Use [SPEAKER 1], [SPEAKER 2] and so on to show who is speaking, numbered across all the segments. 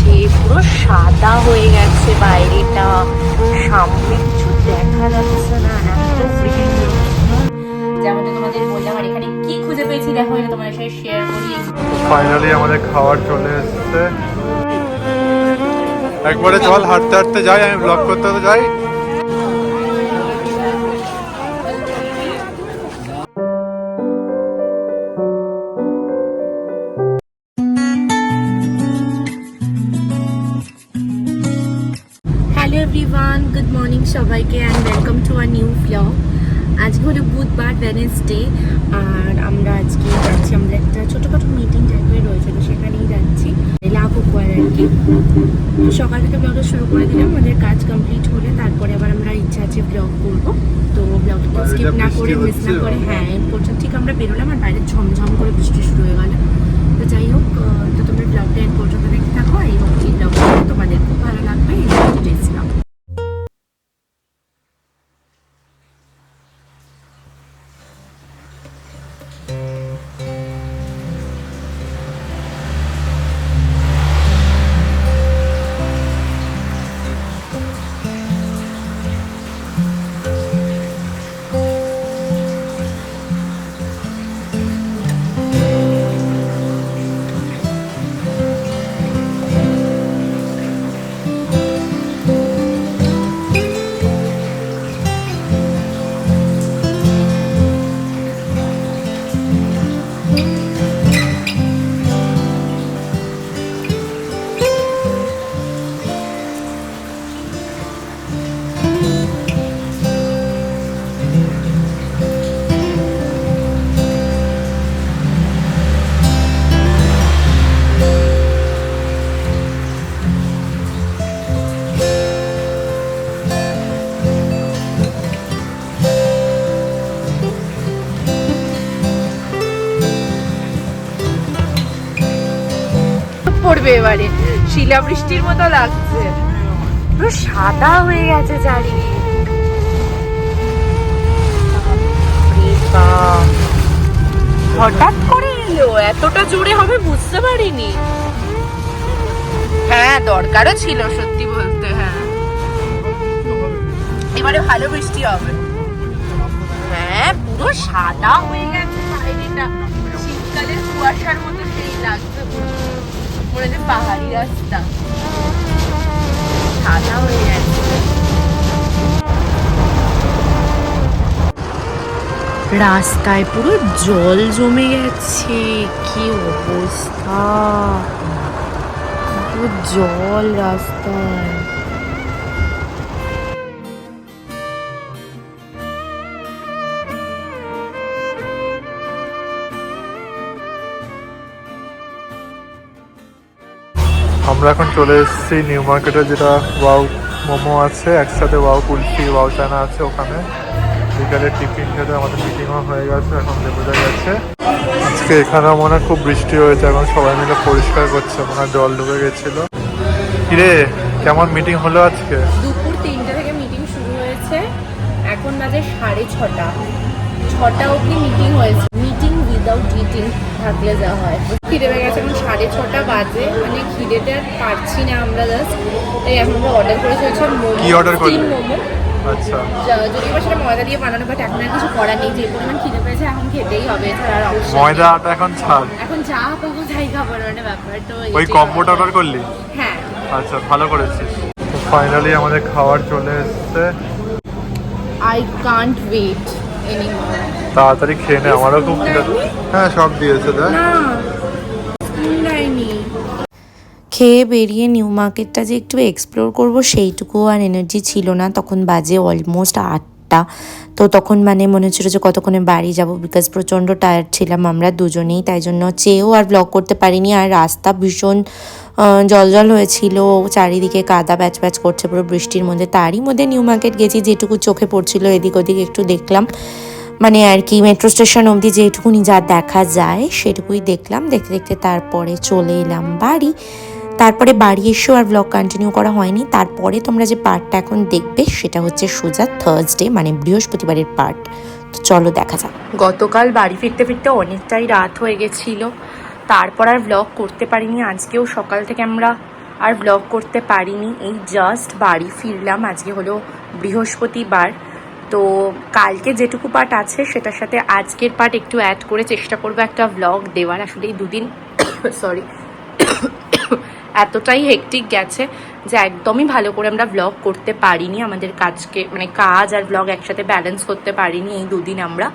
[SPEAKER 1] গেছে, পুরো সাদা হয়ে গেছে বাইরেটা, সামনে কিছু দেখা যাচ্ছে না, এত ভিড়। যেমনটা তোমাদের বললাম, আর এখানে কি খুঁজে পেয়েছি দেখো, এটা তোমাদের সাথে শেয়ার করি।
[SPEAKER 2] ফাইনালি আমাদের খাবার চলে এসেছে। একবারে চল হাঁটতে হাঁটতে যাই, আমি ব্লগ করতে তো যাই।
[SPEAKER 1] হ্যালো এভরিওয়ান, গুড মর্নিং সবাইকে and welcome to a new blog. আজকে হলো বুধবার, ওয়েডনেসডে, আর আমরা আজকে যাচ্ছি, আমাদের একটা ছোটোখাটো মিটিং টাইপের রয়েছে, তো সেখানেই যাচ্ছি লাভ উপহার আর কি। তো সকাল থেকে ব্লগটা শুরু করে দিলাম, আমাদের কাজ কমপ্লিট হলে তারপরে আবার আমরা ইচ্ছা আছে ব্লগ করবো। তো ব্লগটা স্কিপ না করে, মিস না করে, হ্যাঁ এরপর ঠিক আমরা বেরোলাম আর বাইরে ঝমঝম করে বৃষ্টি শুরু হয়ে গেল। তো যাই হোক, তো তোমরা ব্লগটা এর পর্যন্ত দেখতে থাকো, এই হোক এই ব্লগটা তোমাদের খুব ভালো লাগবে, এই ছিলাম। পড়বে এবারে, শিলাবৃষ্টির মতো লাগছে, পুরো সাদা হয়ে গেছে চারিদিকে। হঠাৎ করে এলো, এতটা জোরে হবে বুঝতে পারিনি। হ্যাঁ দরকারও ছিল সত্যি বলতে, হ্যাঁ এবারে ভালো বৃষ্টি হবে। হ্যাঁ পুরো সাদা হয়ে গেছে বাইরেটা, শীতকালের কুয়াশার মতো সেই লাগছে, মনে হচ্ছে পাহাড়ি রাস্তা, সাদা হয়ে গেছে। রাস্তায় পুরো জল জমে গেছে, কি অবস্থা, পুরো জল রাস্তায়।
[SPEAKER 2] আমরা এখন চলে এসেছি নিউ মার্কেটে, যেটা ওয়াও মোমো আছে, একসাথে ওয়াও কুলফি, ওয়াও চানা আছে ওখানে। বিকালে টিফিন খেতে আমাদের মিটিংও হয়ে গেছে, এখন বোঝা গেছে। আজকে এখানেও মনে হয় খুব বৃষ্টি হয়েছে, এখন সবাই মিলে পরিষ্কার করছে, মনে হয় জল ঢুকে গেছিল। কিরে কেমন মিটিং হলো আজকে?
[SPEAKER 1] দুপুর 3টে থেকে মিটিং শুরু হয়েছে, এখন বাজে 6:30 অবধি মিটিং হয়েছে। মিটিং উইদাউট ইটিং থাকলে যা হয়। খিদে পেয়ে গেছে, এখন 6:30 বাজে, মানে খিদেতে আর পারছি না আমরা, জাস্ট তাই এখন আমরা অর্ডার করেছি হচ্ছে মোমো।
[SPEAKER 2] কি অর্ডার করলি?
[SPEAKER 1] মোমো।
[SPEAKER 2] আচ্ছা,
[SPEAKER 1] যদিও বা সেটা ময়দা দিয়ে বানানো, বাট এখন আর কিছু করার নেই, যে পরিমাণ খিদে পেয়েছে এখন খেতেই হবে, এছাড়া আর অপশন নেই।
[SPEAKER 2] ময়দা আটা এখন ছাড়,
[SPEAKER 1] এখন যা পাবো তাই খাবার, মানে ব্যাপার তো।
[SPEAKER 2] ওই কম্বোটা অর্ডার করলি?
[SPEAKER 1] হ্যাঁ।
[SPEAKER 2] আচ্ছা ভালো করেছিস। তো ফাইনালি আমাদের খাবার চলে এসেছে।
[SPEAKER 1] I can't wait anymore.
[SPEAKER 2] তাড়াতাড়ি খেয়ে নে, আমারও খুব খিদে। হ্যাঁ সব দিয়েছে দেখ।
[SPEAKER 1] না
[SPEAKER 3] খেয়ে বেরিয়ে নিউ মার্কেটটা যে একটু এক্সপ্লোর করব সেইটুকু আর এনার্জি ছিল না। তখন বাজে অলমোস্ট 8টা। তো তখন মানে মনে হচ্ছিল যে কতক্ষণে বাড়ি যাব, বিকজ প্রচণ্ড টায়ার্ড ছিলাম আমরা দুজনেই, তাই জন্য চেয়েও আর ব্লগ করতে পারিনি। আর রাস্তা ভীষণ জল হয়েছিল, চারিদিকে কাদা প্যাচ প্যাচ করছে পুরো বৃষ্টির মধ্যে। তারই মধ্যে নিউ মার্কেট গেছি, যেটুকু চোখে পড়ছিল এদিক ওদিক একটু দেখলাম, মানে আর কি মেট্রো স্টেশন অবধি যেটুকুনি যা দেখা যায় সেটুকুই দেখলাম। দেখতে দেখতে তারপরে চলে এলাম বাড়ি। তারপরে বাড়ি এসেও আর ব্লগ কন্টিনিউ করা হয়নি। তারপরে তোমরা যে পার্টটা এখন দেখবে সেটা হচ্ছে সোজা থার্সডে, মানে বৃহস্পতিবারের পার্ট। তো চলো দেখা যাক।
[SPEAKER 1] গতকাল বাড়ি ফিরতে ফিরতে অনেকটাই রাত হয়ে গেছিল, তারপর আর ব্লগ করতে পারিনি। আজকেও সকাল থেকে আমরা আর ব্লগ করতে পারিনি। এই জাস্ট বাড়ি ফিরলাম। আজকে হলো বৃহস্পতিবার, তো কালকে যেটুকু পার্ট আছে সেটার সাথে আজকের পার্ট একটু অ্যাড করে চেষ্টা করবো একটা ব্লগ দেওয়ার। আসলে এই দুদিন সরি এতটাই হেকটিক গেছে যে একদমই ভালো করে আমরা ব্লগ করতে পারিনি, আমাদের কাজকে মানে কাজ আর ব্লগ একসাথে ব্যালেন্স করতে পারিনি এই দুদিন আমরা।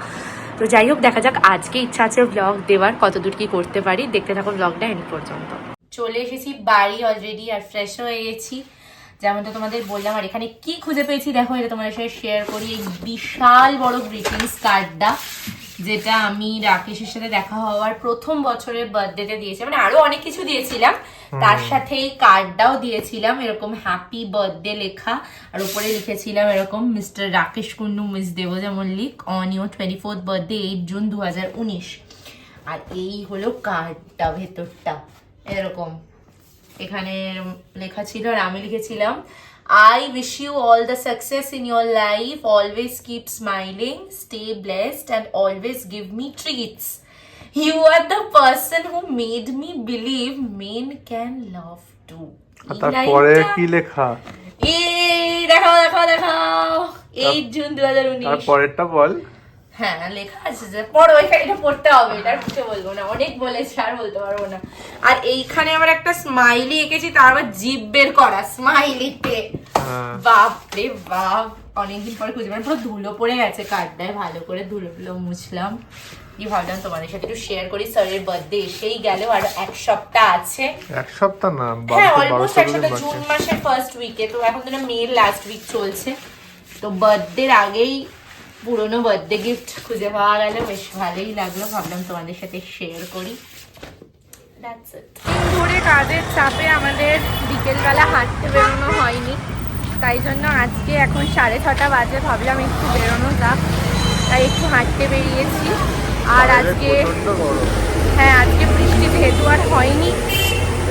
[SPEAKER 1] তো যাই হোক, দেখা যাক আজকে ইচ্ছা আছে ব্লগ দেওয়ার, কতদূর কি করতে পারি। দেখতে থাকো ব্লগটা এন্ড পর্যন্ত। চলে এসেছি বাড়ি অলরেডি আর ফ্রেশ হয়ে গেছি, যেমনটা তোমাদের বললাম। আর এখানে কি খুঁজে পেয়েছি দেখো, এটা তোমাদের সাথে শেয়ার করি। এই বিশাল বড় গ্রিটিংস কার্ডটা, যেটা আমি রাকেশের সাথে দেখা হওয়ার প্রথম বছরের বার্থডেতে দিয়েছি। মানে আরো অনেক কিছু দিয়েছিলাম, তার সাথে এই কার্ডটাও দিয়েছিলাম, এরকম হ্যাপি বার্থডে লেখা। আর উপরে লিখেছিলাম এরকম, mister Rakesh Kundu miss Debja Mallick on your 24th birthday 8 June 2019। আর এই হলো কার্ডটা, ভেতরটা এরকম এখানে লেখা ছিল আর আমি লিখেছিলাম, I wish you all the success in your life, always keep smiling, stay blessed and always give me treats. You are the person who made me believe men can love too.
[SPEAKER 2] তারপরে কি লেখা?
[SPEAKER 1] এই দেখাও 8 June 2019।
[SPEAKER 2] তারপরেরটা বল।
[SPEAKER 1] হ্যাঁ লেখা আছে, যে পড়ো, এটা পড়তে হবে, এটা কিছু বলবো না, অনেক বলেছে আর বলতে পারবো না। আর এইখানে আমার একটা স্মাইলি এঁকেছি, তার আবার জিভ বের করা স্মাইলিতে। বাপ রে বাপ, অনেকদিন পরে খুঁজে পুরো ধুলো পড়ে গেছে কার্ডটায়, ভালো করে ধুলো মুছলাম। কি ভাবলাম তোমাদের সাথে একটু শেয়ার করি। স্যারের বার্থডে এসেই গেল, আর এক সপ্তাহ আছে।
[SPEAKER 2] এক সপ্তাহ না,
[SPEAKER 1] হ্যাঁ অলমোস্ট এক সপ্তাহ, জুন মাসের ফার্স্ট উইকে, তো এখন তো মের লাস্ট উইক চলছে। তো বার্থডের আগেই পুরোনো বার্থডে গিফট খুঁজে পাওয়া গেল, বেশ ভালোই লাগলো, ভাবলাম তোমাদের সাথে শেয়ার করি। ধরে কাজের চাপে আমাদের বিকেলবেলা হাঁটতে বেরোনো হয়নি, তাই জন্য আজকে এখন 6:30 বাজে, ভাবলাম একটু বেরোনো যাক, তাই একটু হাঁটতে বেরিয়েছি। আর আজকে হ্যাঁ আজকে বৃষ্টি যেহেতু আর হয়নি,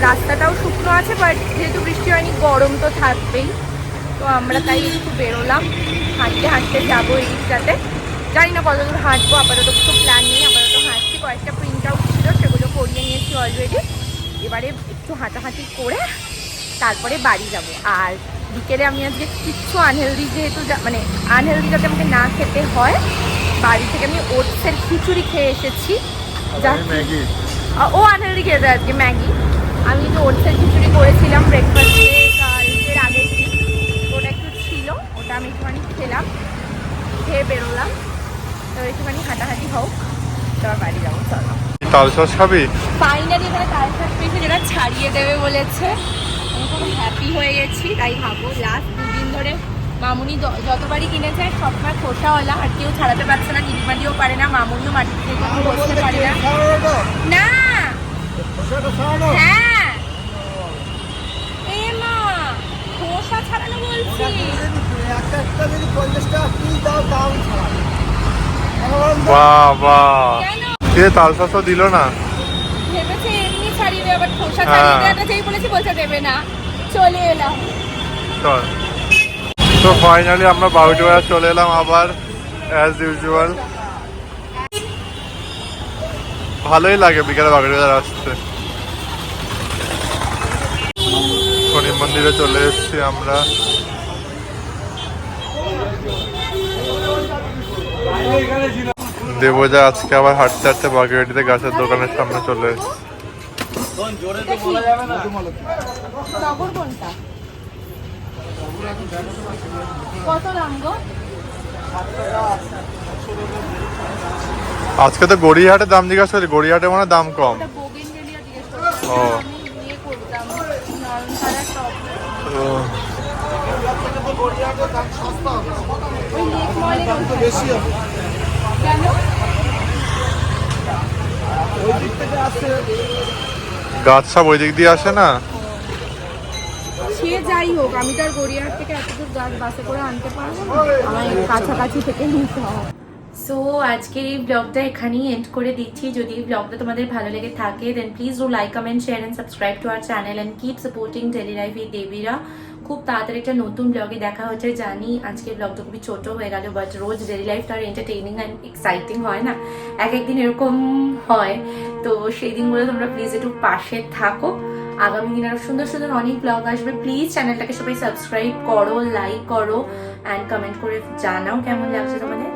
[SPEAKER 1] রাস্তাটাও শুকনো আছে, বাট যেহেতু বৃষ্টি হয়নি গরম তো থাকবেই, তো আমরা তাই একটু বেরোলাম, হাঁটতে যাবো এই দিকটাতে। জানি না কতদূর হাঁটবো, আপাতত কিছু প্ল্যান নেই, আপাতত হাঁটছি। কয়েকটা প্রিন্ট আউট ছিল, সেগুলো করিয়ে নিয়েছি অলরেডি। এবারে একটু হাঁটাহাঁটি করে তারপরে বাড়ি যাব। আর বিকেলে আমি আজকে কিচ্ছু আনহেলদি, যেহেতু মানে আনহেলদি যাতে আমাকে না খেতে হয়, বাড়ি থেকে আমি ওটসের খিচুড়ি খেয়ে এসেছি। ও আনহেলদি খেতে আজকে ম্যাগি, আমি কিন্তু ওটসের খিচুড়ি করেছিলাম ব্রেকফাস্টে কালকের আগের দিন, ওটা একটু ছিল, ওটা আমি একটুখানি খেলাম, খেয়ে বেরোলাম। তো একটুখানি হাঁটাহাঁটি হোক, তারপর বাড়ি যাবো। চলো
[SPEAKER 2] তালশাঁস খাবি?
[SPEAKER 1] ফাইনালি এখানে তালশাঁস পেয়েছে, যেটা ছাড়িয়ে দেবে বলেছে। আমি খুব হ্যাপি হয়ে গেছি, তাই ভাবো লাস্ট 2 দিন ধরে মামুনি যতবারই কিনেছে সবসময় খোসাওয়ালা, আর কেউ ছাড়াতে পারছে না, নিরিমাটিও পারে না, মামুনিও মাটি থেকে বসতে পারে না। না হ্যাঁ এ মা খোসা ছাড়ানো বলছি।
[SPEAKER 2] বাহ বাহ,
[SPEAKER 1] কেন
[SPEAKER 2] কে তালশাঁসও দিল না?
[SPEAKER 1] ভেবেছে এমনি ছাড়িয়ে দেবে, আবার খোসা ছাড়িয়ে দেওয়াটা যেই বলেছি বলতে দেবে না, চলে এলাম।
[SPEAKER 2] চল। তো ফাইনালি আমরা বাউটিবাড়া চলে এলাম আবার অ্যাজ ইউজুয়াল। ভালোই লাগে বিকেলে বাউটিবাড়া আসতে। শনি মন্দিরে চলে এসেছি আমরা। দেবজা আজকে আবার হাঁটতে হাঁটতে বাগেরহাটিতে গাছের দোকানের সামনে চলে এসেছে।
[SPEAKER 1] কত দাম গো?
[SPEAKER 2] আজকে তো গড়িয়াহাটে দাম জিজ্ঞাসা করি, গড়িয়াহাটে মানে দাম কম। ও গাছ সব ওই দিক দিয়ে আসে না।
[SPEAKER 1] সে যাই হোক, আমি তো আর গড়িয়াহাট থেকে এতদূর গাছ বাসে করে আনতে পারবো না, আমার কাছাকাছি থেকে নিতে হবে। সো আজকের এই ব্লগটা এখানেই এন্ড করে দিচ্ছি। যদি এই ব্লগটা তোমাদের ভালো লেগে থাকে then please do like, comment, share and subscribe to our channel and keep supporting daily life with Debira. খুব তাড়াতাড়ি একটা নতুন ব্লগে দেখা হচ্ছে। জানি আজকের ব্লগটা খুবই ছোট হয়ে গেল, বাট রোজ ডেলি লাইফটা আর এন্টারটেইনিং অ্যান্ড এক্সাইটিং হয় না, এক একদিন এরকম হয়। তো সেই দিনগুলো তোমরা প্লিজ একটু পাশে থাকো। আগামী দিন আরো সুন্দর সুন্দর অনেক ব্লগ আসবে। প্লিজ চ্যানেলটাকে সবাই সাবস্ক্রাইব করো, লাইক করো অ্যান্ড কমেন্ট করে জানাও কেমন লাগছে তোমাদের।